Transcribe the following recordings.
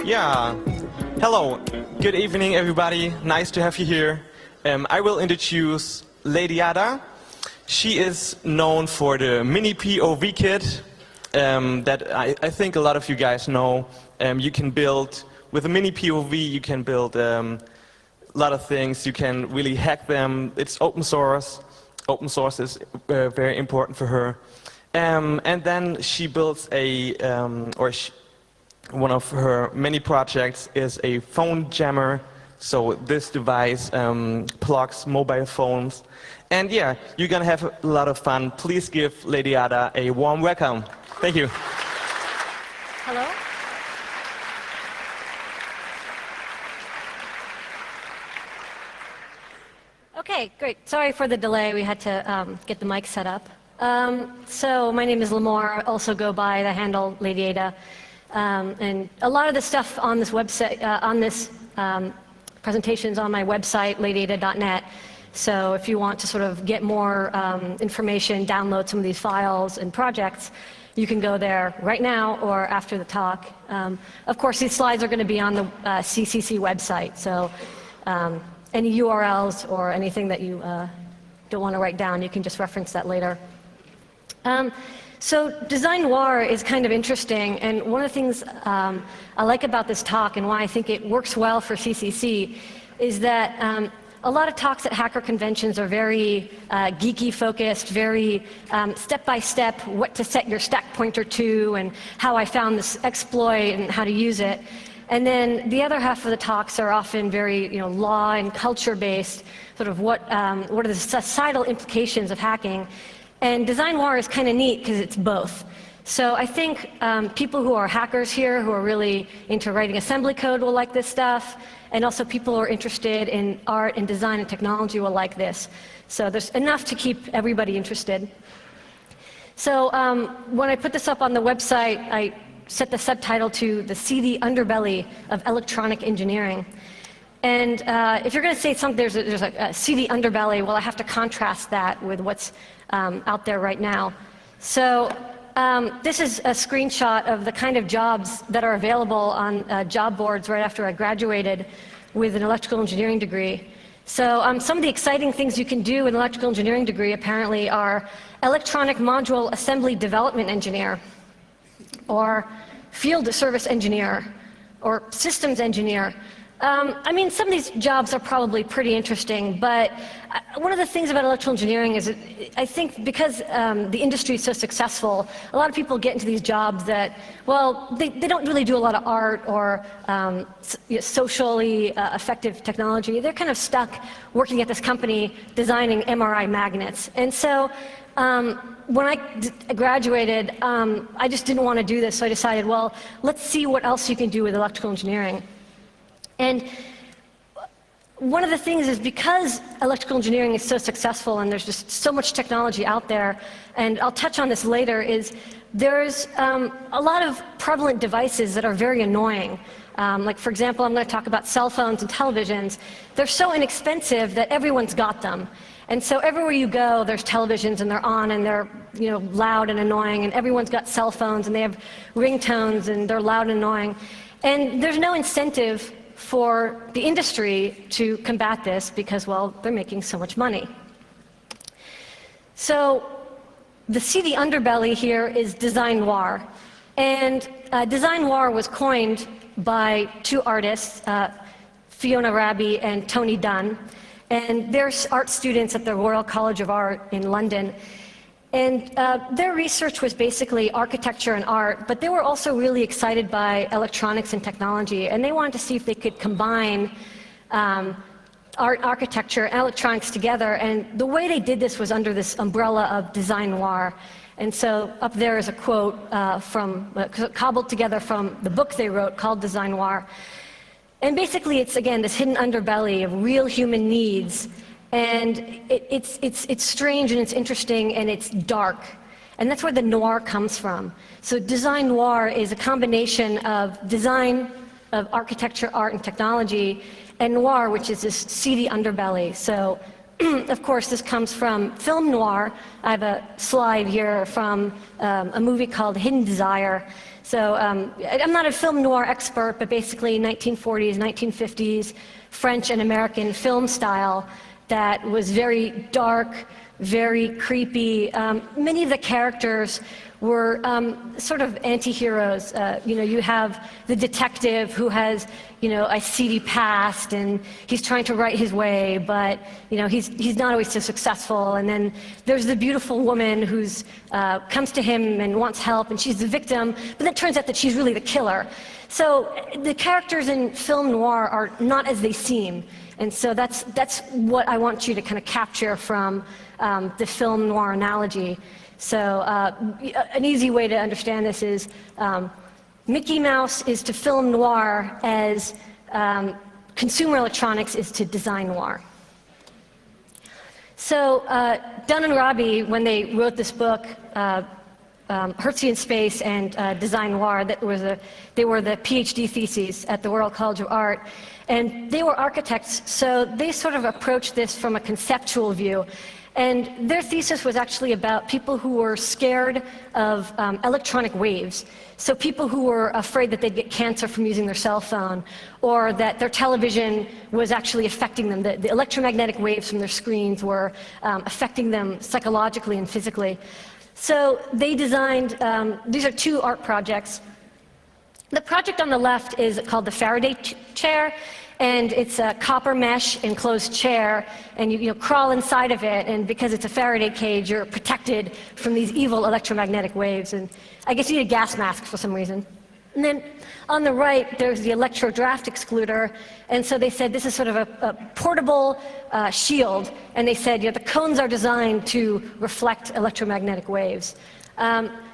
Yeah. Hello. Good evening, everybody. Nice to have you here. I will introduce Lady Ada. She is known for the mini POV kit that I think a lot of you guys know. You can build, with a mini POV, you can build a lot of things. You can really hack them. It's open source. Open source is very important for her. And then she builds one of her many projects is a phone jammer. So this device plugs mobile phones. And yeah, you're gonna have a lot of fun. Please give Lady Ada a warm welcome. Thank you. Hello. Okay, great. Sorry for the delay. We had to get the mic set up. So my name is Lamar. I also go by the handle Lady Ada. And a lot of the stuff on this website, presentation is on my website, ladyada.net. So if you want to sort of get more information, download some of these files and projects, you can go there right now or after the talk. Of course, these slides are going to be on the CCC website. So any URLs or anything that you don't want to write down, you can just reference that later. So design noir is kind of interesting, and one of the things I like about this talk and why I think it works well for CCC is that a lot of talks at hacker conventions are very geeky focused, very step-by-step, what to set your stack pointer to and how I found this exploit and how to use it. And then the other half of the talks are often very law and culture-based, sort of what are the societal implications of hacking. And design noir is kind of neat because it's both. So I think people who are hackers here, who are really into writing assembly code, will like this stuff. And also people who are interested in art and design and technology will like this. So there's enough to keep everybody interested. So when I put this up on the website, I set the subtitle to the seedy underbelly of electronic engineering. And if you're going to say something, there's a seedy underbelly, well, I have to contrast that with what's out there right now. So this is a screenshot of the kind of jobs that are available on job boards right after I graduated with an electrical engineering degree. So some of the exciting things you can do with an electrical engineering degree apparently are electronic module assembly development engineer, or field service engineer, or systems engineer. I mean, some of these jobs are probably pretty interesting, but one of the things about electrical engineering is I think because the industry is so successful, a lot of people get into these jobs that, well, they don't really do a lot of art or socially effective technology. They're kind of stuck working at this company designing MRI magnets. And so when I graduated, I just didn't want to do this, so I decided, well, let's see what else you can do with electrical engineering. And one of the things is because electrical engineering is so successful and there's just so much technology out there, and I'll touch on this later, is there's a lot of prevalent devices that are very annoying. Like, for example, I'm going to talk about cell phones and televisions. They're so inexpensive that everyone's got them. And so everywhere you go, there's televisions and they're on and they're loud and annoying, and everyone's got cell phones and they have ringtones and they're loud and annoying. And there's no incentive for the industry to combat this because, well, they're making so much money. So the seedy underbelly here is design noir. And design noir was coined by two artists, Fiona Raby and Tony Dunn. And they're art students at the Royal College of Art in London. And their research was basically architecture and art, but they were also really excited by electronics and technology, and they wanted to see if they could combine art, architecture, and electronics together. And the way they did this was under this umbrella of design noir. And so up there is a quote cobbled together from the book they wrote called Design Noir. And basically it's, again, this hidden underbelly of real human needs. And it's strange and it's interesting and it's dark. And that's where the noir comes from. So design noir is a combination of design, of architecture, art, and technology, and noir, which is this seedy underbelly. So of course, this comes from film noir. I have a slide here from a movie called Hidden Desire. So I'm not a film noir expert, but basically 1940s, 1950s French and American film style that was very dark, very creepy. Many of the characters were sort of anti-heroes. You have the detective who has, a seedy past, and he's trying to right his way, but he's not always so successful. And then there's the beautiful woman who's comes to him and wants help, and she's the victim, but then it turns out that she's really the killer. So the characters in film noir are not as they seem, and so that's what I want you to kind of capture from the film noir analogy. So an easy way to understand this is Mickey Mouse is to film noir as consumer electronics is to design noir. So Dunn and Rabi, when they wrote this book, Hertzian Space and Design Noir, they were the PhD theses at the Royal College of Art, and they were architects, so they sort of approached this from a conceptual view. And their thesis was actually about people who were scared of electronic waves. So people who were afraid that they'd get cancer from using their cell phone, or that their television was actually affecting them. The electromagnetic waves from their screens were affecting them psychologically and physically. So they designed, these are two art projects. The project on the left is called the Faraday chair, and it's a copper mesh enclosed chair, and you crawl inside of it, and because it's a Faraday cage, you're protected from these evil electromagnetic waves, and I guess you need a gas mask for some reason. And then on the right, there's the electro draft excluder, and so they said this is sort of a portable shield, and they said the cones are designed to reflect electromagnetic waves.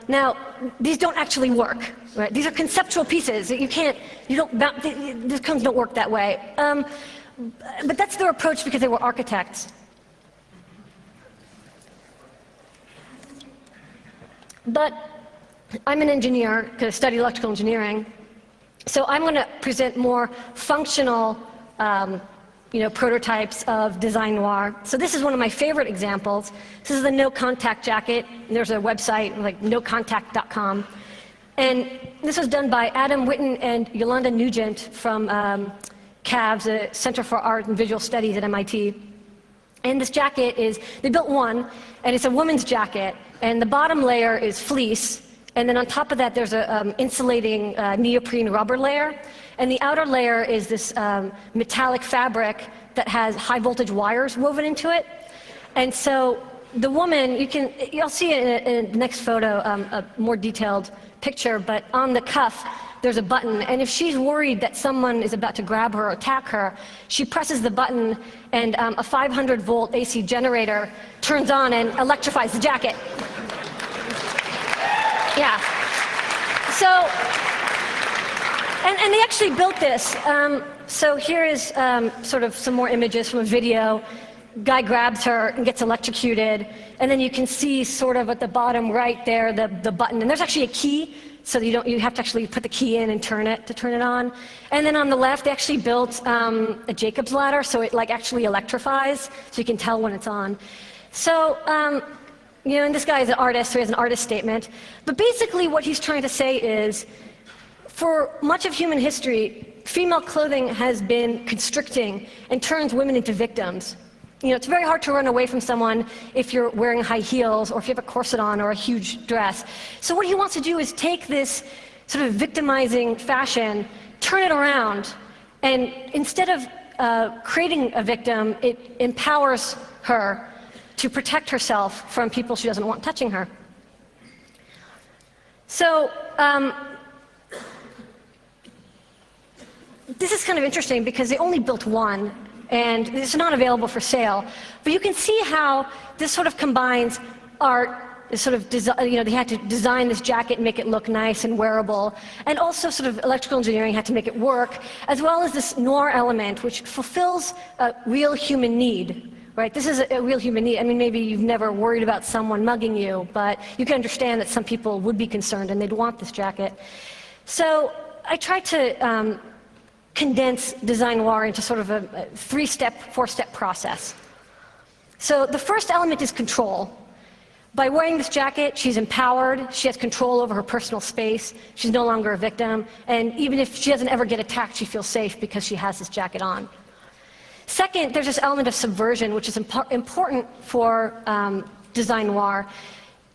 Now, these don't actually work, right? These are conceptual pieces. These cones don't work that way. But that's their approach because they were architects. But I'm an engineer because I studied electrical engineering. So I'm going to present more functional prototypes of design noir. So this is one of my favorite examples. This is the no contact jacket. There's a website like nocontact.com. And this was done by Adam Witten and Yolanda Nugent from CAVS, the Center for Art and Visual Studies at MIT. And this jacket they built one, and it's a woman's jacket, and the bottom layer is fleece, and then on top of that there's a insulating neoprene rubber layer. And the outer layer is this metallic fabric that has high voltage wires woven into it. And so the woman, you'll see in the next photo a more detailed picture, but on the cuff there's a button, and if she's worried that someone is about to grab her or attack her, she presses the button, and a 500 volt AC generator turns on and electrifies the jacket. Yeah. So. And they actually built this. So here is sort of some more images from a video. Guy grabs her and gets electrocuted, and then you can see sort of at the bottom right there the button. And there's actually a key, so you have to actually put the key in and turn it to turn it on. And then on the left, they actually built a Jacob's ladder, so it actually electrifies, so you can tell when it's on. So and this guy is an artist, so he has an artist statement. But basically, what he's trying to say is, for much of human history, female clothing has been constricting and turns women into victims. It's very hard to run away from someone if you're wearing high heels or if you have a corset on or a huge dress. So what he wants to do is take this sort of victimizing fashion, turn it around, and instead of creating a victim, it empowers her to protect herself from people she doesn't want touching her. So, this is kind of interesting because they only built one, and it's not available for sale. But you can see how this sort of combines art, sort of they had to design this jacket and make it look nice and wearable, and also sort of electrical engineering had to make it work, as well as this noir element, which fulfills a real human need. Right? This is a real human need. I mean, maybe you've never worried about someone mugging you, but you can understand that some people would be concerned and they'd want this jacket. So I tried to condense design noir into sort of a 3-step, 4-step process. So the first element is control. By wearing this jacket, she's empowered, she has control over her personal space, she's no longer a victim, and even if she doesn't ever get attacked, she feels safe because she has this jacket on. Second, there's this element of subversion, which is important for design noir.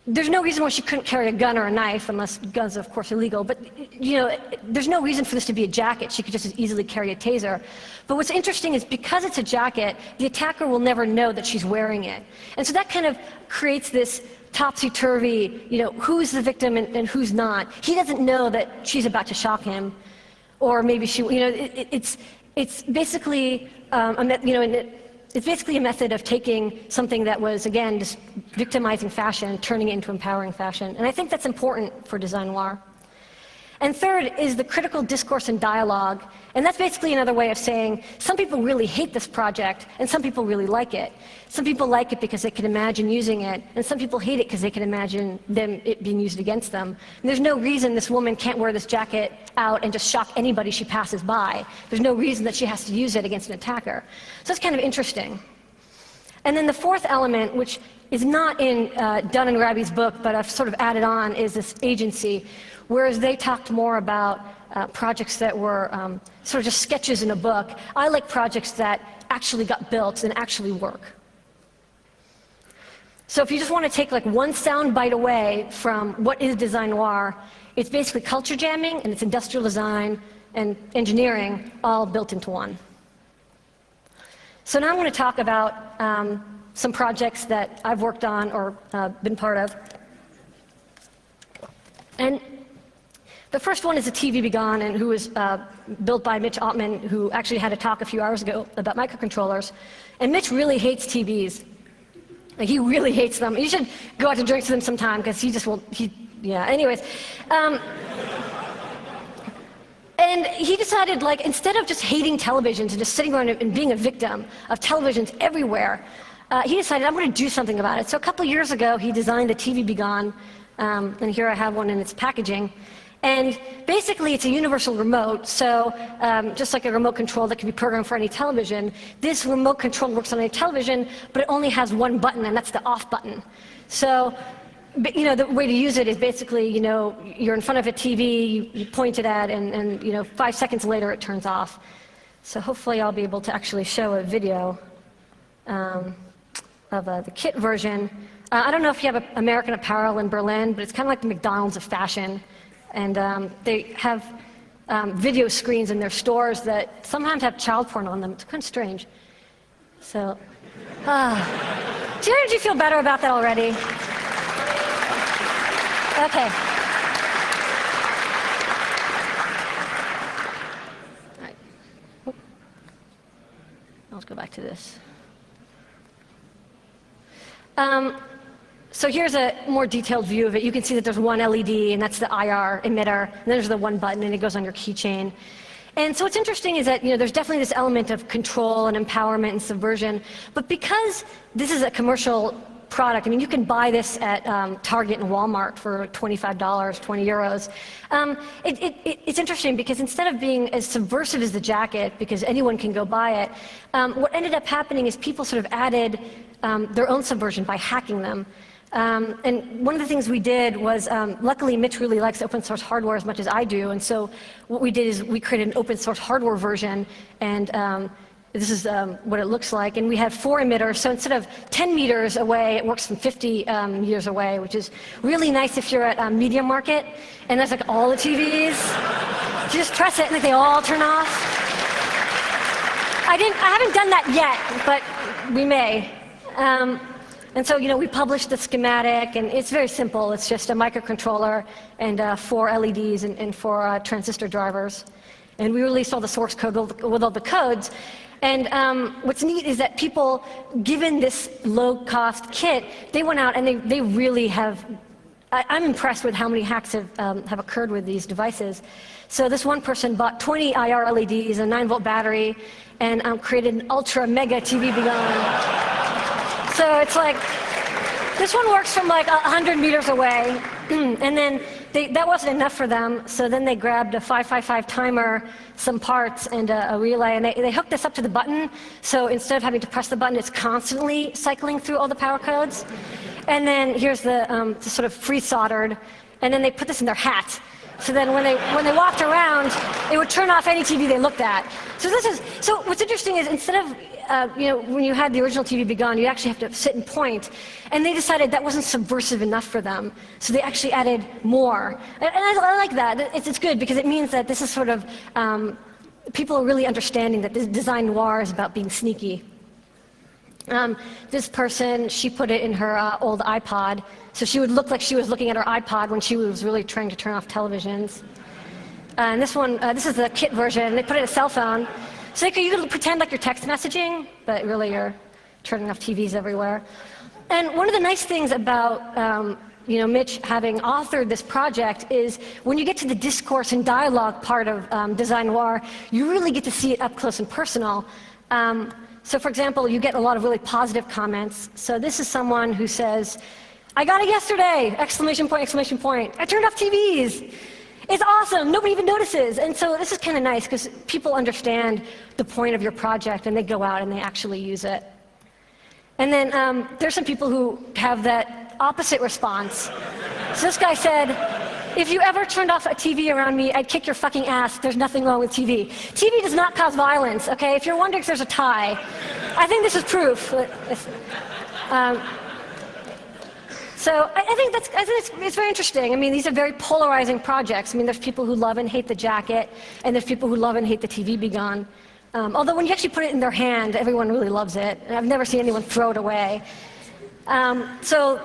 There's no reason why she couldn't carry a gun or a knife, unless guns are of course illegal, but there's no reason for this to be a jacket. She could just as easily carry a taser. But what's interesting is because it's a jacket, the attacker will never know that she's wearing it. And so that kind of creates this topsy-turvy, who's the victim and who's not. He doesn't know that she's about to shock him, or maybe she, it's basically it's basically a method of taking something that was, again, just victimizing fashion, turning it into empowering fashion. And I think that's important for design noir. And third is the critical discourse and dialogue. And that's basically another way of saying some people really hate this project and some people really like it. Some people like it because they can imagine using it, and some people hate it because they can imagine it being used against them. And there's no reason this woman can't wear this jacket out and just shock anybody she passes by. There's no reason that she has to use it against an attacker. So that's kind of interesting. And then the fourth element, which is not in Dunn and Raby's book, but I've sort of added on, is this agency. Whereas they talked more about projects that were sort of just sketches in a book, I like projects that actually got built and actually work. So if you just want to take like one sound bite away from what is design noir, it's basically culture jamming and it's industrial design and engineering all built into one. So now I'm going to talk about some projects that I've worked on or been part of. And the first one is the TV Be Gone, and who was built by Mitch Altman, who actually had a talk a few hours ago about microcontrollers. And Mitch really hates TVs. Like, he really hates them. You should go out to drinks with him sometime, because he just will, yeah, anyways. And he decided, like, instead of just hating televisions and just sitting around and being a victim of televisions everywhere, he decided, I'm going to do something about it. So a couple of years ago, he designed the TV Be Gone, and here I have one in its packaging. And basically, it's a universal remote, so just like a remote control that can be programmed for any television, this remote control works on any television, but it only has one button, and that's the off button. So, the way to use it is basically, you're in front of a TV, you point it at, and 5 seconds later it turns off. So hopefully I'll be able to actually show a video of the kit version. I don't know if you have American Apparel in Berlin, but it's kind of like the McDonald's of fashion. And they have video screens in their stores that sometimes have child porn on them. It's kind of strange. So, did you feel better about that already? Okay. All right. Let's go back to this. So here's a more detailed view of it. You can see that there's one LED, and that's the IR emitter, and there's the one button, and it goes on your keychain. And so what's interesting is that there's definitely this element of control and empowerment and subversion, but because this is a commercial product, you can buy this at Target and Walmart for $25, 20 euros. It's interesting because instead of being as subversive as the jacket, because anyone can go buy it, what ended up happening is people sort of added their own subversion by hacking them. And one of the things we did was, luckily Mitch really likes open source hardware as much as I do, and so what we did is we created an open source hardware version, and this is what it looks like. And we had 4 emitters, so instead of 10 meters away, it works from 50 meters away, which is really nice if you're at Media Market, and there's like all the TVs. You just press it and they all turn off. I haven't done that yet, but we may. And so, we published the schematic, and it's very simple. It's just a microcontroller and 4 LEDs and 4 transistor drivers. And we released all the source code with all the codes. And what's neat is that people, given this low-cost kit, they went out and they really have, I'm impressed with how many hacks have occurred with these devices. So this one person bought 20 IR LEDs, a 9-volt battery, and created an ultra mega TV Be Gone. So it's like, this one works from like 100 meters away, and then that wasn't enough for them, so then they grabbed a 555 timer, some parts, and a relay, and they hooked this up to the button, so instead of having to press the button, it's constantly cycling through all the power codes. And then here's the sort of free-soldered, and then they put this in their hat. So then when they walked around, it would turn off any TV they looked at. So what's interesting is instead of when you had the original TV be gone, you actually have to sit and point. And they decided that wasn't subversive enough for them. So they actually added more. And I like that. It's good because it means that this is sort of, people are really understanding that this design noir is about being sneaky. This person, she put it in her old iPod. So she would look like she was looking at her iPod when she was really trying to turn off televisions. And this one, this is the kit version. They put it in a cell phone. So you could pretend like you're text messaging, but really you're turning off TVs everywhere. And one of the nice things about Mitch having authored this project is when you get to the discourse and dialogue part of Design Noir, you really get to see it up close and personal. So for example, you get a lot of really positive comments. So this is someone who says, "I got it yesterday! Exclamation point, exclamation point. I turned off TVs. It's awesome, nobody even notices." And so this is kind of nice because people understand the point of your project and they go out and they actually use it. And then there's some people who have that opposite response. So this guy said, "If you ever turned off a TV around me, I'd kick your fucking ass. There's nothing wrong with TV. TV does not cause violence, okay? If you're wondering if there's a tie, I think this is proof." So I think it's very interesting. I mean, these are very polarizing projects. I mean, there's people who love and hate the jacket, and there's people who love and hate the TV be gone. Although when you actually put it in their hand, everyone really loves it. And I've never seen anyone throw it away. So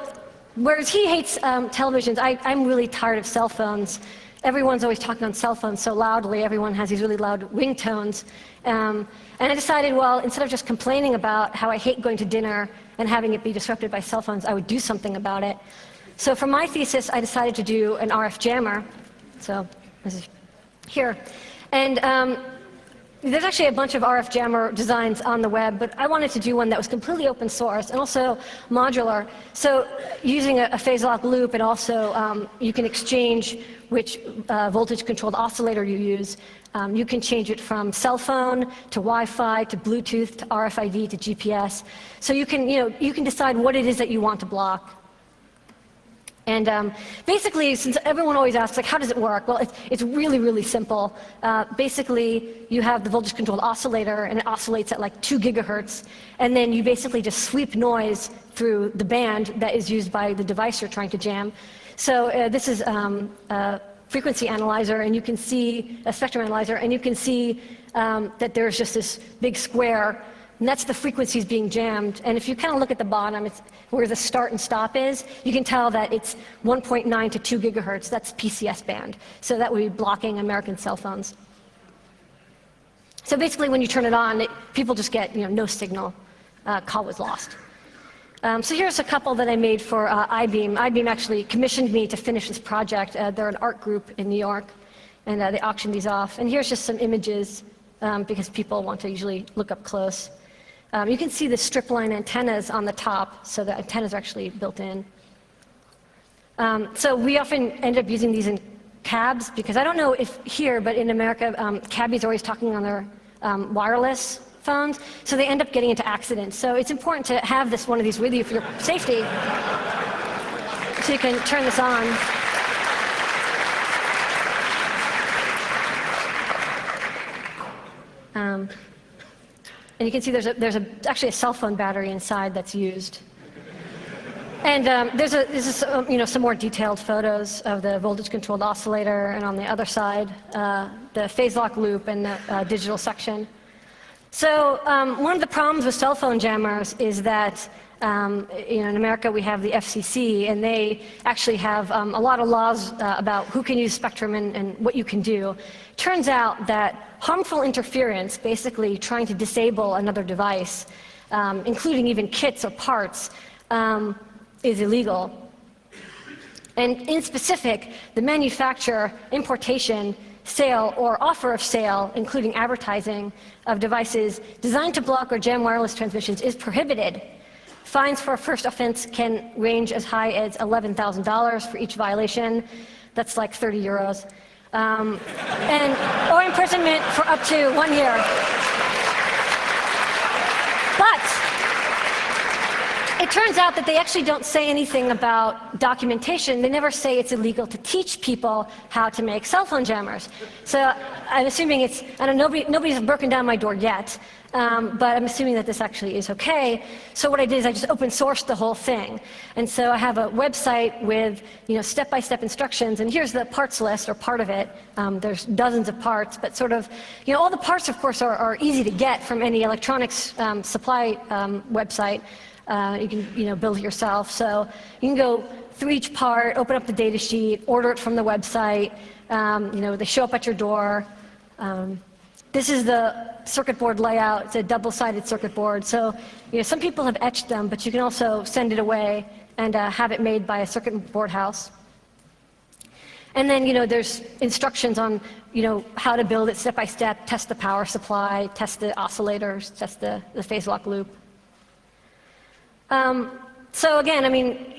whereas he hates televisions, I'm really tired of cell phones. Everyone's always talking on cell phones so loudly. Everyone has these really loud ringtones. And I decided, well, instead of just complaining about how I hate going to dinner and having it be disrupted by cell phones, I would do something about it. So for my thesis, I decided to do an RF jammer. So this is here. And there's actually a bunch of RF jammer designs on the web, but I wanted to do one that was completely open source and also modular. So using a phase lock loop, and also you can exchange which voltage-controlled oscillator you use. You can change it from cell phone to Wi-Fi to Bluetooth to RFID to GPS. So you can decide what it is that you want to block. And basically, since everyone always asks, like, how does it work? Well, it's really, really simple. Basically, you have the voltage-controlled oscillator, and it oscillates at like 2 gigahertz. And then you basically just sweep noise through the band that is used by the device you're trying to jam. So this is a frequency analyzer, and you can see a spectrum analyzer, and you can see that there's just this big square, and that's the frequencies being jammed. And if you kind of look at the bottom, it's where the start and stop is, you can tell that it's 1.9 to 2 gigahertz. That's PCS band. So that would be blocking American cell phones. So basically, when you turn it on, people just get no signal. Call was lost. So here's a couple that I made for iBeam. iBeam actually commissioned me to finish this project. They're an art group in New York, and they auctioned these off. And here's just some images because people want to usually look up close. You can see the strip line antennas on the top, so the antennas are actually built in. So we often end up using these in cabs because I don't know if here, but in America, cabbies are always talking on their wireless phones, so they end up getting into accidents. So it's important to have one of these with you for your safety. So you can turn this on. And you can see there's actually a cell phone battery inside that's used. And there's some more detailed photos of the voltage-controlled oscillator, and on the other side, the phase lock loop and the digital section. So one of the problems with cell phone jammers is that in America we have the FCC, and they actually have a lot of laws about who can use spectrum and what you can do. Turns out that harmful interference, basically trying to disable another device, including even kits or parts, is illegal. And in specific, the manufacture, importation, sale, or offer of sale, including advertising of devices designed to block or jam wireless transmissions, is prohibited. Fines for a first offense can range as high as $11,000 for each violation. That's like 30 euros. Or imprisonment for up to 1 year. But it turns out that they actually don't say anything about documentation. They never say it's illegal to teach people how to make cell phone jammers. So I'm assuming it's, I don't know, nobody's broken down my door yet, but I'm assuming that this actually is okay. So what I did is I just open sourced the whole thing. And so I have a website with, step-by-step instructions, and here's the parts list, or part of it. There's dozens of parts, but sort of, all the parts, of course, are easy to get from any electronics supply website. You can build it yourself. So you can go through each part, open up the data sheet, order it from the website. They show up at your door. This is the circuit board layout. It's a double-sided circuit board. So some people have etched them, but you can also send it away and have it made by a circuit board house. And then there's instructions on how to build it step by step, test the power supply, test the oscillators, test the phase lock loop. So again,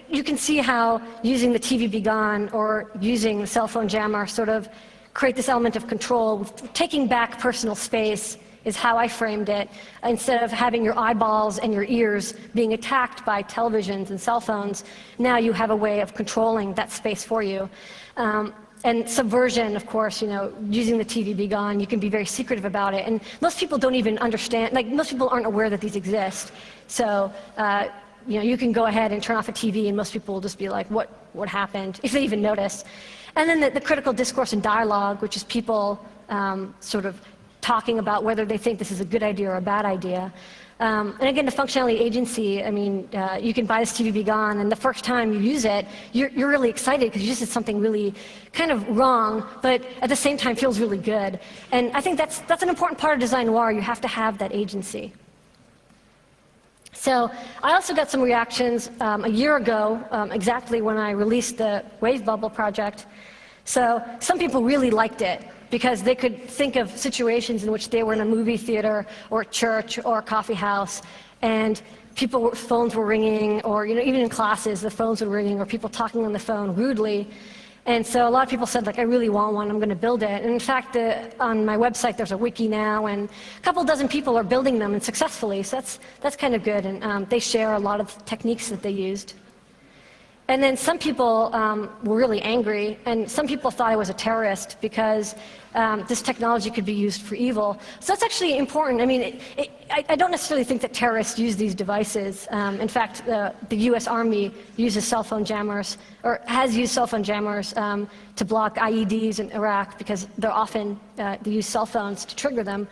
you can see how using the TV Be Gone or using the cell phone jammer sort of create this element of control. Taking back personal space is how I framed it. Instead of having your eyeballs and your ears being attacked by televisions and cell phones, now you have a way of controlling that space for you. And subversion, of course, using the TV Be Gone, you can be very secretive about it. And most people don't even understand, most people aren't aware that these exist. So, you can go ahead and turn off a TV and most people will just be like, what happened, if they even notice. And then the critical discourse and dialogue, which is people sort of talking about whether they think this is a good idea or a bad idea. And again, the functionality agency, you can buy this TV Be Gone, and the first time you use it, you're really excited because you just did something really kind of wrong, but at the same time feels really good. And I think that's an important part of design noir. You have to have that agency. So I also got some reactions a year ago, exactly when I released the Wave Bubble project. So some people really liked it because they could think of situations in which they were in a movie theater or a church or a coffee house, and phones were ringing, or even in classes the phones were ringing, or people talking on the phone rudely. And so a lot of people said, I really want one, I'm going to build it. And in fact, on my website there's a wiki now, and a couple dozen people are building them, and successfully, so that's kind of good. And they share a lot of techniques that they used. And then some people were really angry, and some people thought I was a terrorist because this technology could be used for evil. So that's actually important. I don't necessarily think that terrorists use these devices. In fact, the US Army uses cell phone jammers, or has used cell phone jammers to block IEDs in Iraq because they use cell phones to trigger them.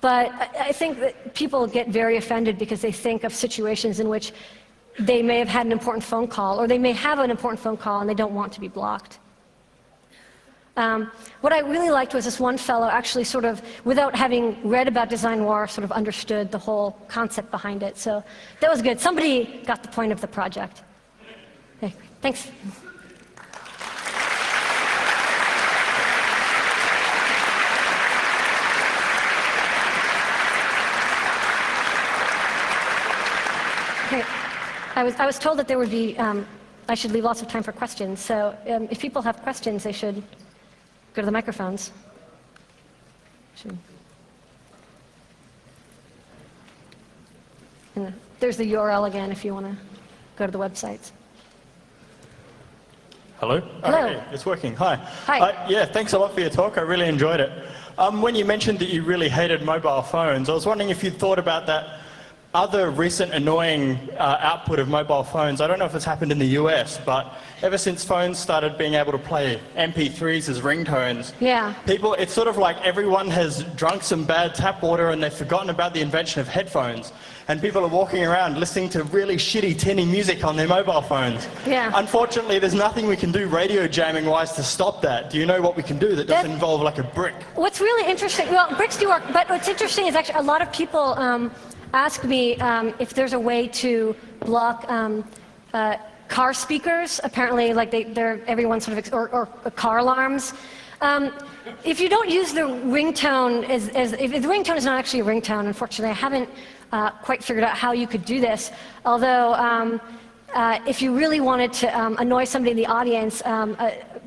But I think that people get very offended because they think of situations in which they may have had an important phone call, or they may have an important phone call and they don't want to be blocked. What I really liked was this one fellow actually sort of, without having read about design noir, sort of understood the whole concept behind it. So that was good. Somebody got the point of the project. Okay, thanks. Okay. I was told that there would be, I should leave lots of time for questions. So if people have questions, they should go to the microphones. And there's the URL again if you want to go to the websites. Hello? Hello. Okay, it's working. Hi. Hi. Yeah, thanks a lot for your talk. I really enjoyed it. When you mentioned that you really hated mobile phones, I was wondering if you'd thought about that other recent annoying output of mobile phones. I don't know if it's happened in the US, but ever since phones started being able to play MP3s as ringtones, it's sort of like everyone has drunk some bad tap water and they've forgotten about the invention of headphones. And people are walking around listening to really shitty, tinny music on their mobile phones. Yeah. Unfortunately, there's nothing we can do radio jamming-wise to stop that. Do you know what we can do that doesn't involve like a brick? What's really interesting, well, bricks do work, but what's interesting is actually a lot of people ask me if there's a way to block car speakers. Apparently, like everyone sort of, or car alarms. If you don't use the ringtone if the ringtone is not actually a ringtone, unfortunately, I haven't quite figured out how you could do this. Although, if you really wanted to annoy somebody in the audience,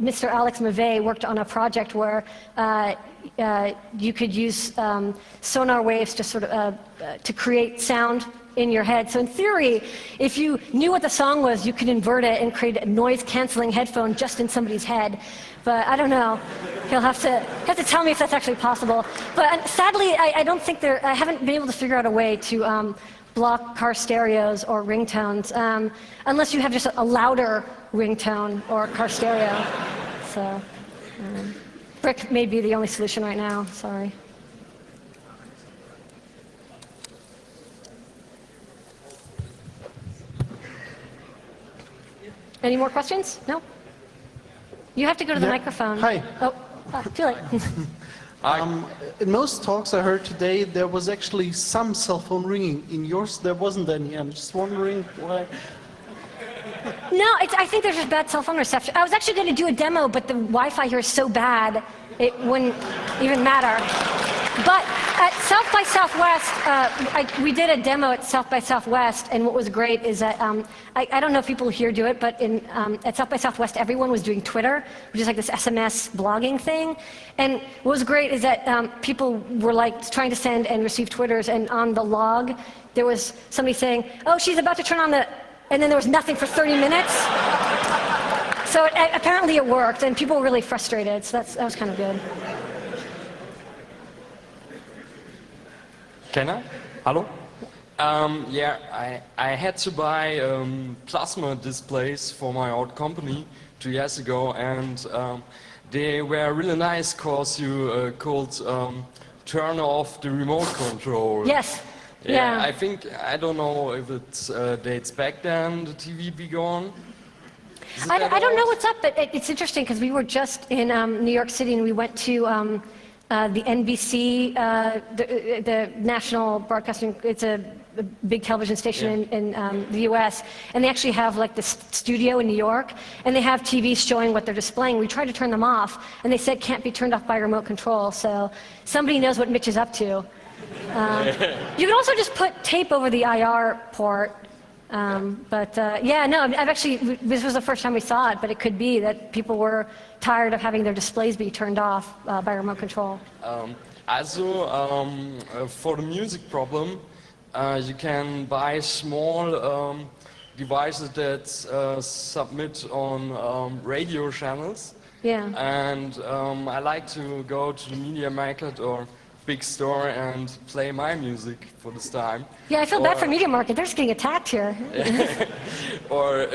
Mr. Alex Mavet worked on a project where you could use sonar waves to sort of to create sound in your head. So in theory, if you knew what the song was, you could invert it and create a noise-canceling headphone just in somebody's head. But I don't know. He'll have to tell me if that's actually possible. But sadly, I don't think I haven't been able to figure out a way to block car stereos or ringtones, unless you have just a louder ringtone or car stereo. So, brick may be the only solution right now. Sorry. Any more questions? No? You have to go to the microphone. Hi. Oh, too late. In most talks I heard today, there was actually some cell phone ringing. In yours, there wasn't any. I'm just wondering why. No, I think there's just bad cell phone reception. I was actually going to do a demo, but the Wi-Fi here is so bad, it wouldn't even matter. But at South by Southwest, we did a demo at South by Southwest, and what was great is that, I don't know if people here do it, but at South by Southwest, everyone was doing Twitter, which is like this SMS blogging thing. And what was great is that people were like trying to send and receive Twitters, and on the log, there was somebody saying, oh, she's about to turn on the, and then there was nothing for 30 minutes. So apparently it worked, and people were really frustrated, so that was kind of good. Can I? Hello? Yeah, I had to buy plasma displays for my old company 2 years ago, and they were really nice because you could turn off the remote control. Yes. Yeah. I don't know if it dates back then, the TV be gone. I don't know what's up, but it's interesting because we were just in New York City, and we went to the NBC, the National Broadcasting, it's a big television station in the US, and they actually have like this studio in New York, and they have TVs showing what they're displaying. We tried to turn them off, and they said can't be turned off by remote control, so somebody knows what Mitch is up to. You can also just put tape over the IR port, yeah, no, I've actually, this was the first time we saw it, but it could be that people were tired of having their displays be turned off by remote control. For the music problem, you can buy small devices that submit on radio channels. Yeah. And I like to go to the media market or big store and play my music for this time. Yeah, I feel bad for Media Market. They're just getting attacked here. Or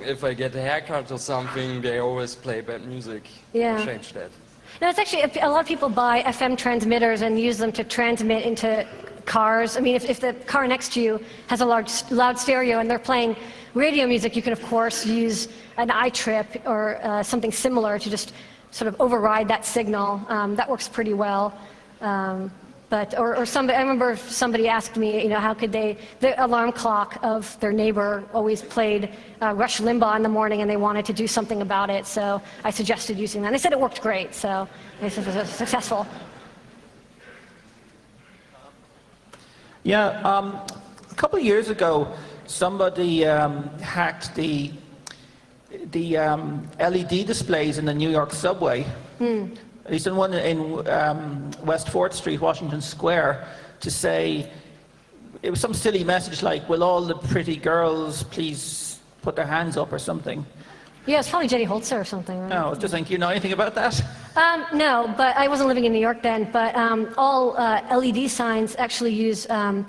if I get a haircut or something, they always play bad music. Yeah. Change that. No, it's actually, a lot of people buy FM transmitters and use them to transmit into cars. I mean, if the car next to you has a loud stereo and they're playing radio music, you can, of course, use an iTrip or something similar to just sort of override that signal. That works pretty well. I remember somebody asked me, you know, how could the alarm clock of their neighbor always played Rush Limbaugh in the morning, and they wanted to do something about it, so I suggested using that. And they said it worked great, so they said it was successful. Yeah, a couple of years ago, somebody hacked the LED displays in the New York subway. At least in one in West 4th Street, Washington Square, to say, it was some silly message like, will all the pretty girls please put their hands up or something. Yeah, it's probably Jenny Holzer or something, right? No, I was just thinking, you know anything about that? No, but I wasn't living in New York then, but all LED signs actually use, I'm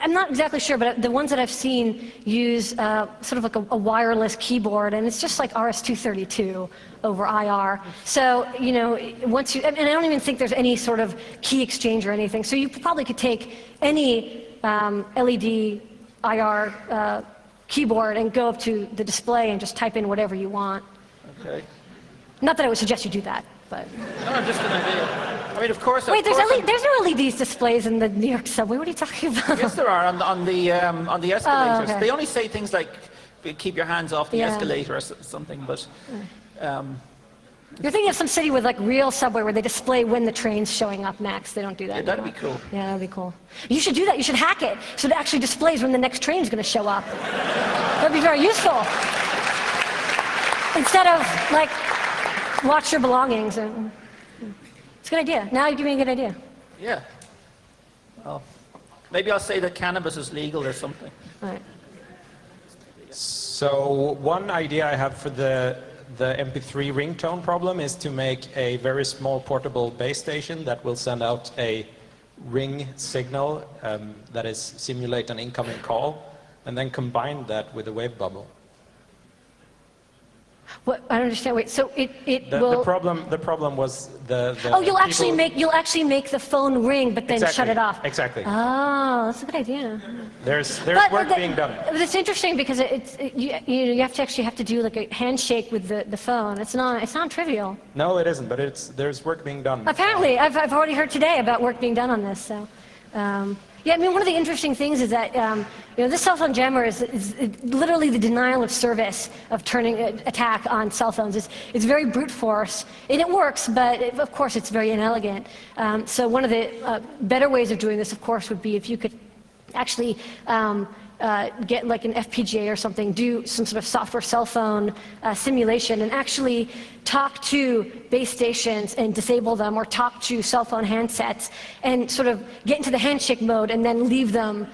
not exactly sure, but the ones that I've seen use sort of like a wireless keyboard, and it's just like RS-232 over IR. So, you know, once you, and I don't even think there's any sort of key exchange or anything, so you probably could take any LED IR keyboard and go up to the display and just type in whatever you want. Okay. Not that I would suggest you do that, but... No, just an idea. I mean, of course... Wait, there's no LED displays in the New York subway. What are you talking about? Yes, there are, on the escalators. Oh, okay. They only say things like, keep your hands off the escalator or something, but... You're thinking of some city with like real subway where they display when the train's showing up next. They don't do that. Yeah, that'd be cool. Yeah, that'd be cool. You should do that. You should hack it so it actually displays when the next train's going to show up. That'd be very useful. Instead of like, watch your belongings. It's a good idea. Now you give me a good idea. Yeah. Well, Maybe I'll say that cannabis is legal or something. Right. So one idea I have for the MP3 ringtone problem is to make a very small portable base station that will send out a ring signal that is simulate an incoming call, and then combine that with a wave bubble. What, I don't understand. Wait, so it The will... problem was the Oh, you'll actually people- make the phone ring, but then shut it off. Exactly. Oh, that's a good idea. There's But work being done. It's interesting because you have to do like a handshake with the phone. It's not trivial. No, it isn't, but there's work being done. Apparently, I've already heard today about work being done on this. So, yeah, I mean, one of the interesting things is that this cell phone jammer is literally the denial of service of turning an attack on cell phones. It's very brute force, and it works, but of course it's very inelegant. So one of the better ways of doing this, of course, would be if you could actually get like an FPGA or something, do some sort of software cell phone simulation and actually talk to base stations and disable them, or talk to cell phone handsets and sort of get into the handshake mode and then leave them,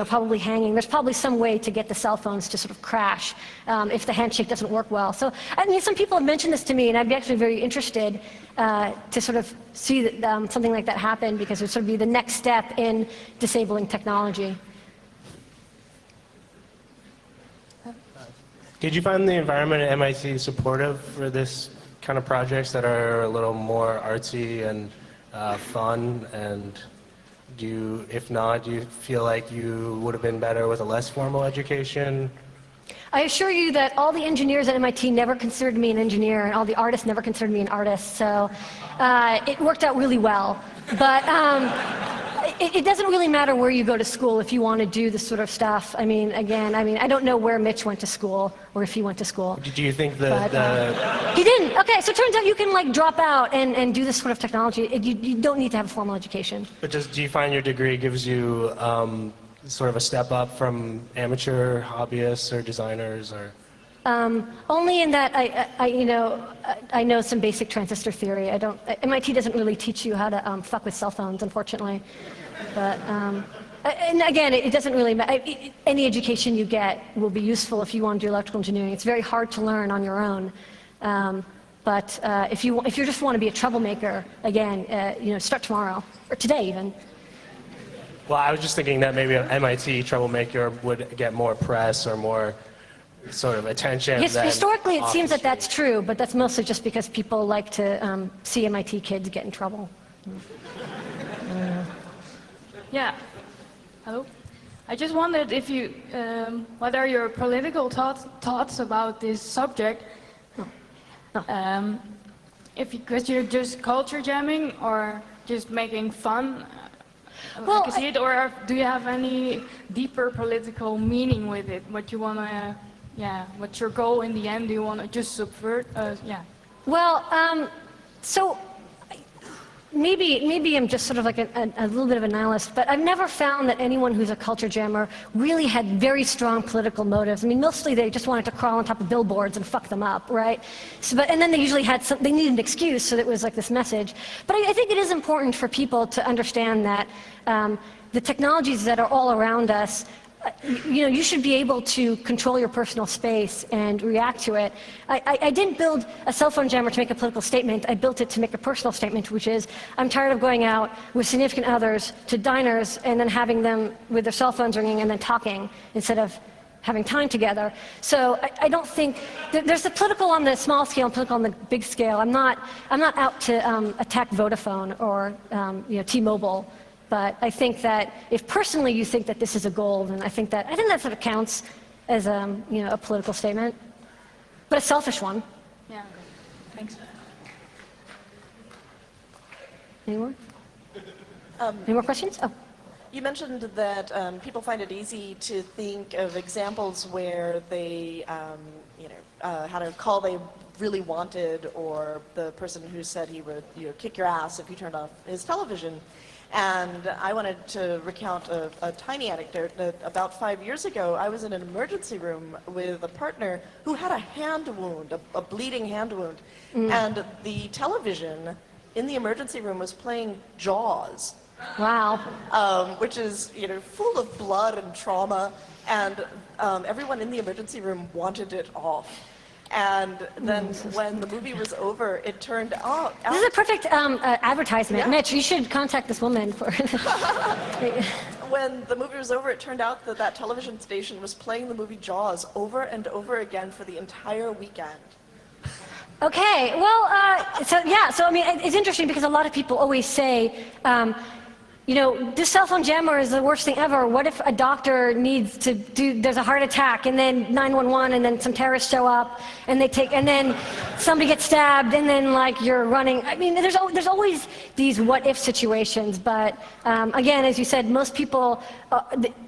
probably hanging. There's probably some way to get the cell phones to sort of crash if the handshake doesn't work well. So, I mean, some people have mentioned this to me, and I'd be actually very interested to sort of see that, something like that happen, because it would sort of be the next step in disabling technology. Did you find the environment at MIT supportive for this kind of projects that are a little more artsy and fun? And if not, do you feel like you would have been better with a less formal education? I assure you that all the engineers at MIT never considered me an engineer, and all the artists never considered me an artist, so it worked out really well. But it doesn't really matter where you go to school if you want to do this sort of stuff. I mean, again, I don't know where Mitch went to school, or if he went to school. Do you think He didn't. Okay, so it turns out you can like drop out and do this sort of technology. You don't need to have a formal education. But do you find your degree gives you sort of a step up from amateur hobbyists or designers, or? Only in that I know some basic transistor theory. MIT doesn't really teach you how to fuck with cell phones, unfortunately. But and again, it doesn't really matter. Any education you get will be useful if you want to do electrical engineering. It's very hard to learn on your own. But if you just want to be a troublemaker, again, start tomorrow or today even. Well, I was just thinking that maybe an MIT troublemaker would get more press or more sort of attention. Historically, it seems that that's true, but that's mostly just because people like to see MIT kids get in trouble. Yeah. Hello. I just wondered if you, what are your political thoughts about this subject? Because you're just culture jamming or just making fun. Well, see it, or do you have any deeper political meaning with it? What you want to, what's your goal in the end? Do you want to just subvert? Well, so maybe I'm just sort of like a little bit of a nihilist, but I've never found that anyone who's a culture jammer really had very strong political motives. I mean, mostly they just wanted to crawl on top of billboards and fuck them up, right? So, and then they usually they needed an excuse, so that it was like this message. But I think it is important for people to understand that the technologies that are all around us, you should be able to control your personal space and react to it. I didn't build a cell phone jammer to make a political statement. I built it to make a personal statement, which is I'm tired of going out with significant others to diners and then having them with their cell phones ringing and then talking instead of having time together. So I don't think there's the political on the small scale and political on the big scale. I'm not out to attack Vodafone or T-Mobile. But I think that if personally you think that this is a goal, then I think that sort of counts as a political statement, but a selfish one. Yeah. Thanks. Any more? Any more questions? Oh. You mentioned that people find it easy to think of examples where they, had a call they really wanted, or the person who said he would kick your ass if you turned off his television. And I wanted to recount a tiny anecdote that about 5 years ago, I was in an emergency room with a partner who had a hand wound, a bleeding hand wound. And the television in the emergency room was playing Jaws. Wow. Which is, full of blood and trauma, and everyone in the emergency room wanted it off. And then when the movie was over, it turned out... This is a perfect advertisement. Yeah. Mitch, you should contact this woman for... When the movie was over, it turned out that that television station was playing the movie Jaws over and over again for the entire weekend. Okay, well, so I mean, it's interesting because a lot of people always say, this cell phone jammer is the worst thing ever. What if a doctor needs to there's a heart attack, and then 911, and then some terrorists show up, and and then somebody gets stabbed, and then like you're running. I mean, there's always these what if situations, but again, as you said, most people,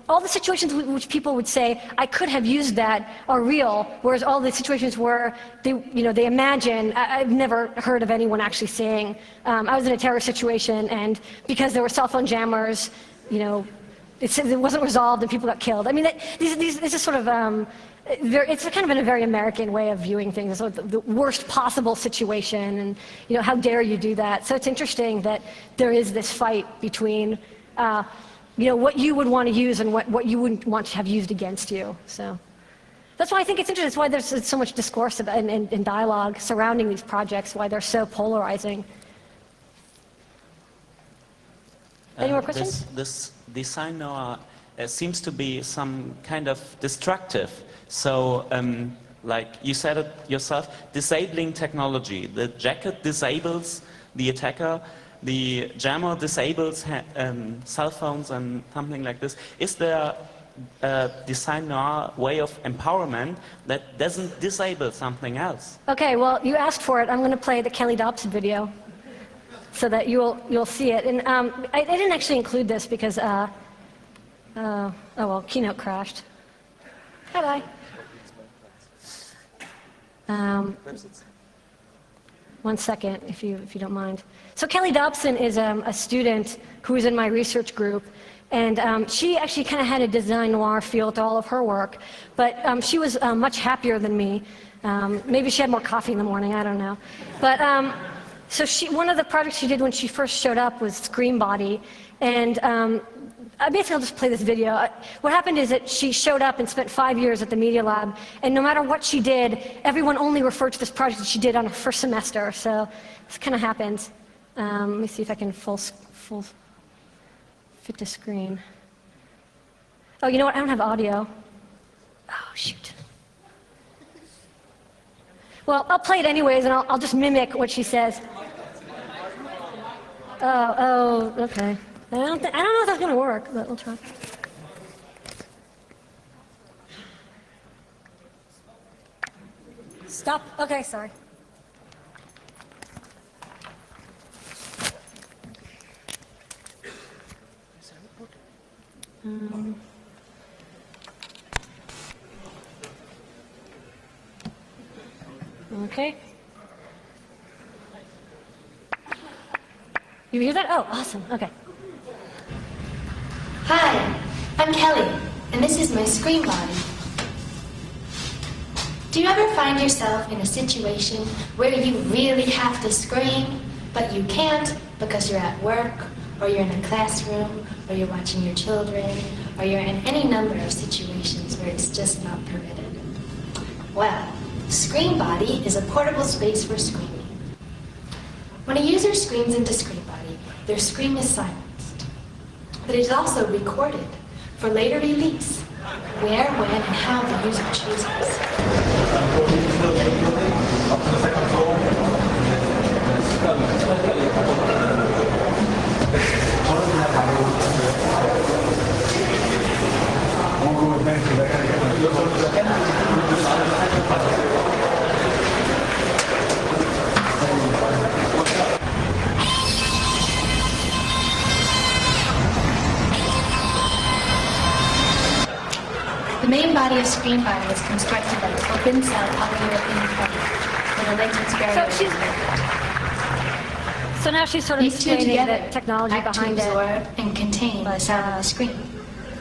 all the situations which people would say, I could have used that, are real, whereas all the situations where they imagine, I've never heard of anyone actually saying, I was in a terrorist situation, and because there were cell phone jammers, it wasn't resolved and people got killed. I mean, this is sort of, it's kind of a very American way of viewing things. It's sort of the worst possible situation, and how dare you do that? So it's interesting that there is this fight between what you would want to use and what you wouldn't want to have used against you. So that's why I think it's interesting. That's why there's so much discourse and dialogue surrounding these projects, why they're so polarizing. Any more questions? This design noir seems to be some kind of destructive. So, like you said it yourself, disabling technology. The jacket disables the attacker. The jammer disables cell phones and something like this. Is there a design noir way of empowerment that doesn't disable something else? Okay, well, you asked for it. I'm going to play the Kelly Dobson video so that you'll see it. And I didn't actually include this because, Keynote crashed. Bye-bye. One second, if you don't mind. So Kelly Dobson is a student who is in my research group, and she actually kind of had a design noir feel to all of her work, but she was much happier than me. Maybe she had more coffee in the morning, I don't know. But so one of the projects she did when she first showed up was Scream Body, and basically I'll just play this video. What happened is that she showed up and spent 5 years at the Media Lab, and no matter what she did, everyone only referred to this project that she did on her first semester, so this kind of happens. Let me see if I can full fit the screen. Oh, you know what? I don't have audio. Oh, shoot. Well, I'll play it anyways, and I'll just mimic what she says. Oh, okay. I don't know if that's going to work, but we'll try. Stop. Okay, sorry. Okay. You hear that? Oh, awesome. Okay. Hi, I'm Kelly, and this is my Scream Body. Do you ever find yourself in a situation where you really have to scream, but you can't because you're at work, or you're in a classroom, or you're watching your children, or you're in any number of situations where it's just not permitted? Well, Scream Body is a portable space for screaming. When a user screams into Scream Body, their scream is silenced. But it is also recorded for later release, where, when, and how the user chooses. The main body of Scream Body is constructed of open cell polyurethane frame with a latex barrier. So now she's sort of These two explaining together the technology act to behind it. absorb and contain the sound of the scream.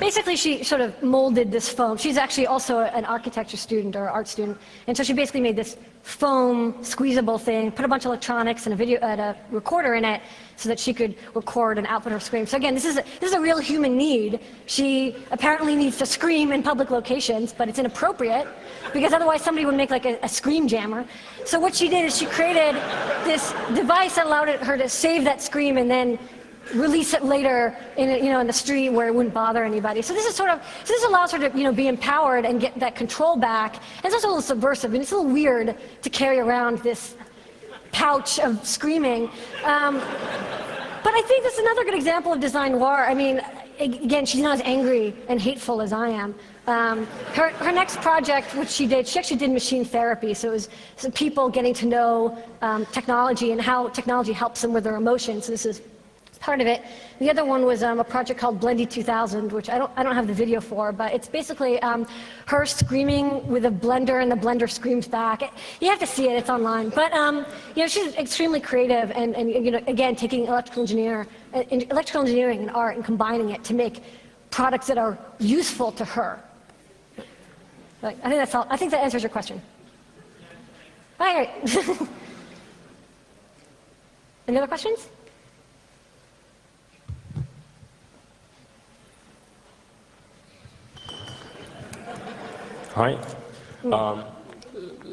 basically she sort of molded this foam. She's actually also an architecture student or art student, and so she basically made this foam squeezable thing, put a bunch of electronics and a recorder in it so that she could record and output her scream. So again, this is a real human need. She apparently needs to scream in public locations, but it's inappropriate because otherwise somebody would make like a scream jammer. So what she did is she created this device that allowed her to save that scream and then release it later in the street where it wouldn't bother anybody. So this allows her to be empowered and get that control back. And it's also a little subversive. I mean, it's a little weird to carry around this pouch of screaming. But I think that's another good example of design noir. I mean, again, she's not as angry and hateful as I am. Her next project, which she actually did machine therapy. So it was some people getting to know technology and how technology helps them with their emotions. So this is part of it. The other one was a project called Blendy 2000, which I don't have the video for, but it's basically her screaming with a blender, and the blender screams back. You have to see it; it's online. But she's extremely creative, and again, taking electrical engineering and art and combining it to make products that are useful to her. Like, I think that's all. I think that answers your question. All right. Any other questions? Hi.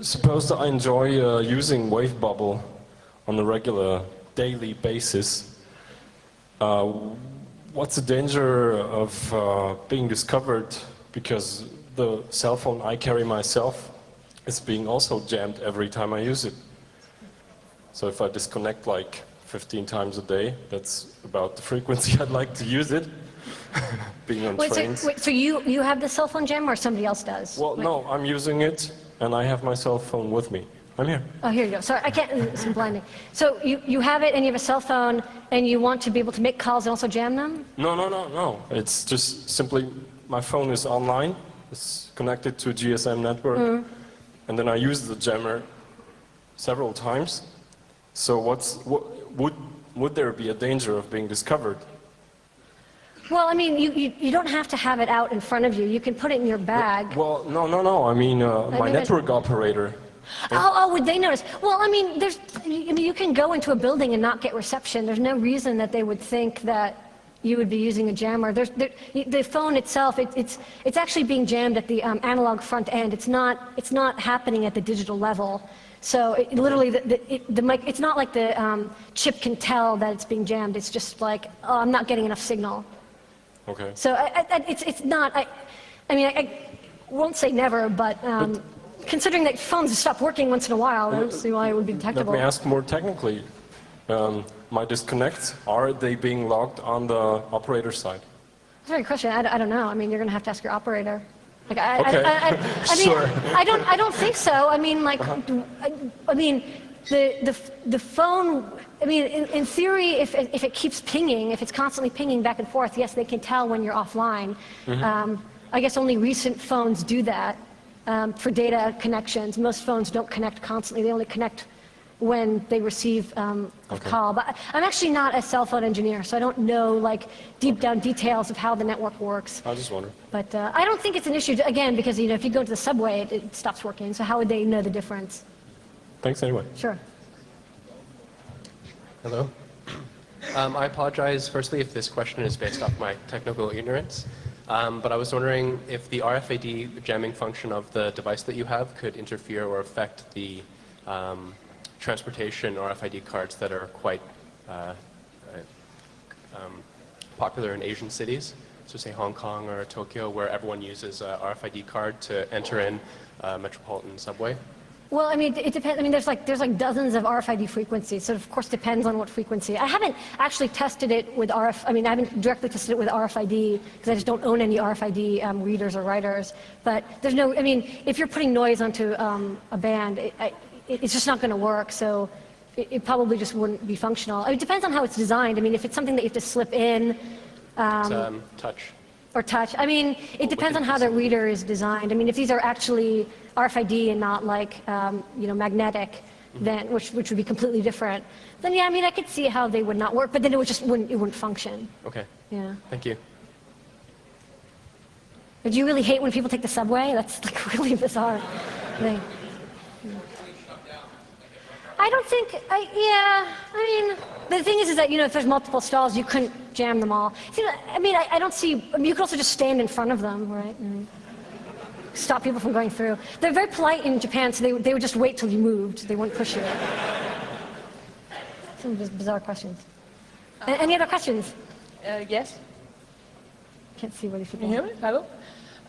Suppose I enjoy using Wave Bubble on a regular daily basis. What's the danger of being discovered because the cell phone I carry myself is being also jammed every time I use it? So if I disconnect like 15 times a day, that's about the frequency I'd like to use it. Being on trains. So you have the cell phone jam, or somebody else does? Well, no, I'm using it, and I have my cell phone with me. I'm here. Oh, here you go. Sorry, I can't, it's blinding. So you have it, and you have a cell phone, and you want to be able to make calls and also jam them? No. It's just simply, my phone is online, it's connected to a GSM network, and then I use the jammer several times. So would there be a danger of being discovered? Well, I mean, you don't have to have it out in front of you. You can put it in your bag. Well, no. I mean, my network operator. Oh, would they notice? Well, I mean, you can go into a building and not get reception. There's no reason that they would think that you would be using a jammer. The phone itself, it's actually being jammed at the analog front end. It's not happening at the digital level. So it's not like the chip can tell that it's being jammed. It's just like, oh, I'm not getting enough signal. Okay. So it's not. I mean, I won't say never, but considering that phones stop working once in a while, I don't see why it would be detectable. Let me ask more technically. My disconnects, are they being logged on the operator side? That's a very good question. I don't know. I mean, you're going to have to ask your operator. Like, Okay. I mean, Sure. I don't think so. I mean, like, I mean, the phone. I mean, in theory, if it keeps pinging, if it's constantly pinging back and forth, yes, they can tell when you're offline. I guess only recent phones do that for data connections. Most phones don't connect constantly. They only connect when they receive a call. But I'm actually not a cell phone engineer, so I don't know like deep down details of how the network works. I just wonder. But I don't think it's an issue, again, because if you go to the subway, it stops working. So how would they know the difference? Thanks anyway. Sure. Hello. I apologize, firstly, if this question is based off my technical ignorance, but I was wondering if the RFID jamming function of the device that you have could interfere or affect the transportation RFID cards that are quite popular in Asian cities, so say Hong Kong or Tokyo, where everyone uses a RFID card to enter in a metropolitan subway. Well, I mean, it depends. I mean, there's like dozens of RFID frequencies, so it of course depends on what frequency. I haven't actually tested it with I haven't directly tested it with RFID because I just don't own any RFID readers or writers. But there's no. I mean, if you're putting noise onto a band, it's just not going to work. So it probably just wouldn't be functional. It depends on how it's designed. I mean, if it's something that you have to slip in. Touch. Or touch. I mean, it depends on how the reader is designed. I mean, if these are actually RFID and not like, magnetic, then which would be completely different, then yeah, I mean, I could see how they would not work, but then it wouldn't function. Okay. Yeah. Thank you. But do you really hate when people take the subway? That's like a really bizarre thing. I don't think, the thing is that, if there's multiple stalls, you couldn't jam them all. See, I don't see, you could also just stand in front of them, right? And stop people from going through. They're very polite in Japan, so they would just wait till you moved. They wouldn't push you. Some bizarre questions. Any other questions? Yes. Can't see what you should Can you hear me? Hello?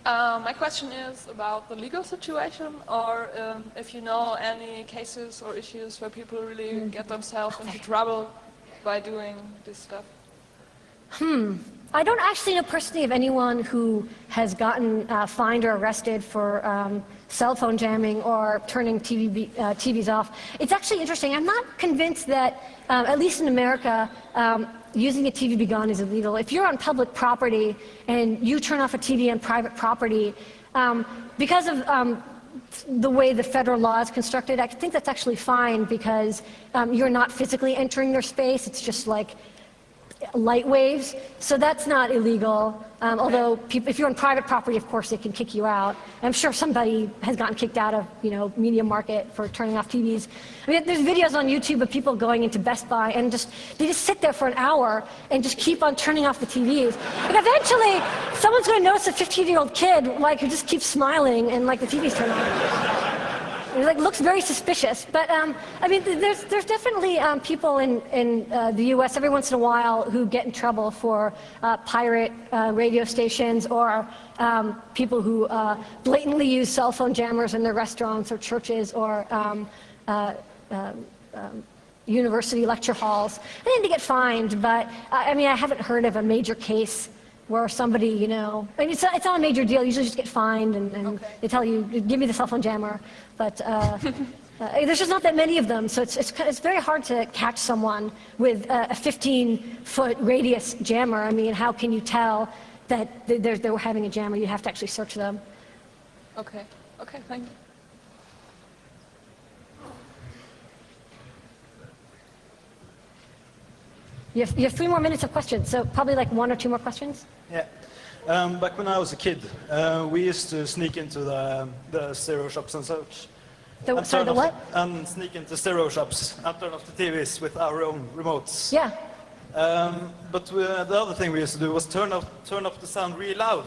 My question is about the legal situation, or if you know any cases or issues where people really get themselves into trouble by doing this stuff. I don't actually know personally of anyone who has gotten fined or arrested for cell phone jamming or turning TVs off. It's actually interesting. I'm not convinced that, at least in America, using a TV be gone is illegal. If you're on public property and you turn off a TV on private property, because of the way the federal law is constructed, I think that's actually fine because you're not physically entering their space. It's just like light waves, so that's not illegal. Although if you're on private property, of course, they can kick you out. I'm sure somebody has gotten kicked out of, Media Market for turning off TVs. There's videos on YouTube of people going into Best Buy and they just sit there for an hour and just keep on turning off the TVs. And eventually, someone's going to notice a 15-year-old kid who just keeps smiling and the TV's turned on. It looks very suspicious, but there's definitely people in the U.S. every once in a while who get in trouble for pirate radio stations or people who blatantly use cell phone jammers in their restaurants or churches or university lecture halls. They need to get fined, but I haven't heard of a major case where somebody, it's not a major deal. You usually just get fined and they tell you, give me the cell phone jammer. But there's just not that many of them, so it's very hard to catch someone with a 15-foot radius jammer. How can you tell that they were having a jammer? You have to actually search them. Okay, thank you. You have 3 more minutes of questions, so probably 1 or 2 more questions. Yeah. Back when I was a kid, we used to sneak into the stereo shops and such. Sorry, the what? And sneak into stereo shops and turn off the TVs with our own remotes. Yeah. But the other thing we used to do was turn up the sound really loud.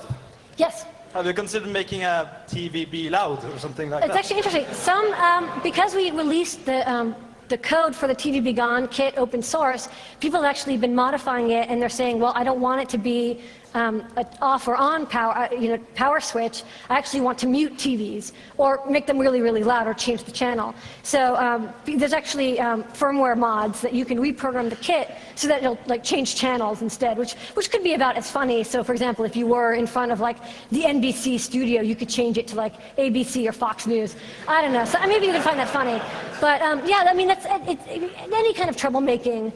Yes. Have you considered making a TV be loud or something like that? It's actually interesting. Because we released the code for the TV Be Gone kit open source, people have actually been modifying it, and they're saying, well, I don't want it to be an off or on power switch. I actually want to mute TVs or make them really, really loud or change the channel. So there's actually firmware mods that you can reprogram the kit so that it'll change channels instead, which could be about as funny. So for example, if you were in front of the NBC studio, you could change it to ABC or Fox News. I don't know. So maybe you can find that funny. But that's any kind of troublemaking,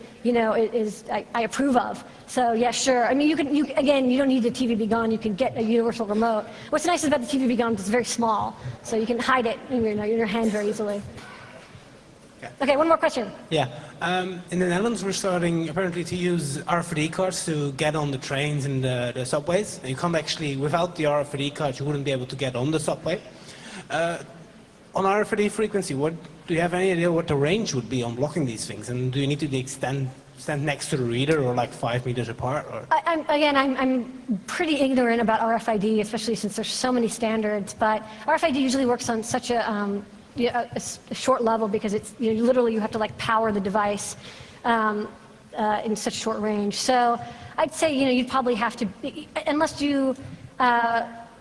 I approve of. So yeah, sure. You don't need the TV Be Gone. You can get a universal remote. What's nice about the TV Be Gone is it's very small, so you can hide it in your hand very easily. Okay, one more question. Yeah. In the Netherlands, we're starting apparently to use RFID cards to get on the trains and the subways. And you can't actually, without the RFID card, you wouldn't be able to get on the subway. On RFID frequency, do you have any idea what the range would be on blocking these things? And do you need to stand next to the reader or 5 meters apart? Or? I'm pretty ignorant about RFID, especially since there's so many standards. But RFID usually works on such a short level because it's literally you have to power the device in such short range. So I'd say you'd probably have to, unless you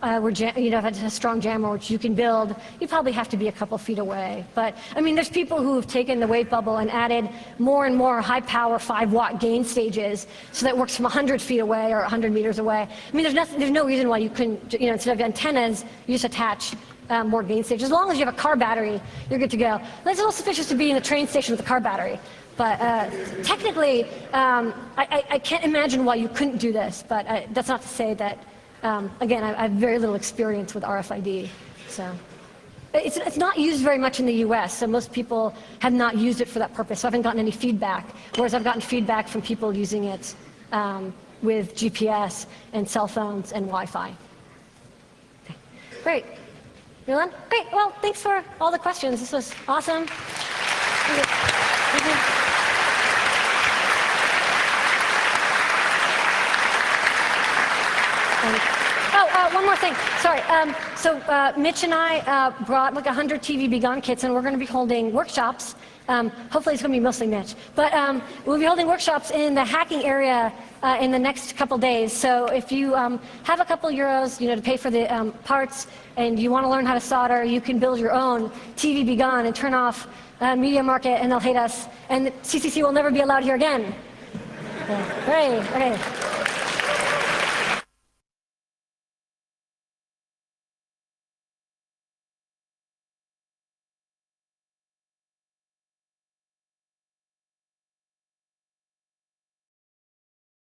had a strong jammer which you can build, you probably have to be a couple feet away. But there's people who have taken the wave bubble and added more and more high power 5-watt gain stages, so that works from 100 feet away or 100 meters away. There's no reason why you couldn't, instead of antennas, you just attach more gain stages. As long as you have a car battery, you're good to go. It's a little suspicious to be in a train station with a car battery. But technically, I can't imagine why you couldn't do this, but that's not to say that. Again, I have very little experience with RFID, so it's not used very much in the U.S. So most people have not used it for that purpose. So I haven't gotten any feedback. Whereas I've gotten feedback from people using it with GPS and cell phones and Wi-Fi. Great. Milan? Great. Well, thanks for all the questions. This was awesome. Thank you. Thank you. One more thing. Sorry. Mitch and I brought like 100 TV Be Gone kits, and we're going to be holding workshops. Hopefully it's going to be mostly Mitch. But we'll be holding workshops in the hacking area in the next couple days. So if you have a couple euros, to pay for the parts, and you want to learn how to solder, you can build your own TV Be Gone and turn off Media Market, and they'll hate us. And CCC will never be allowed here again. Great. Okay.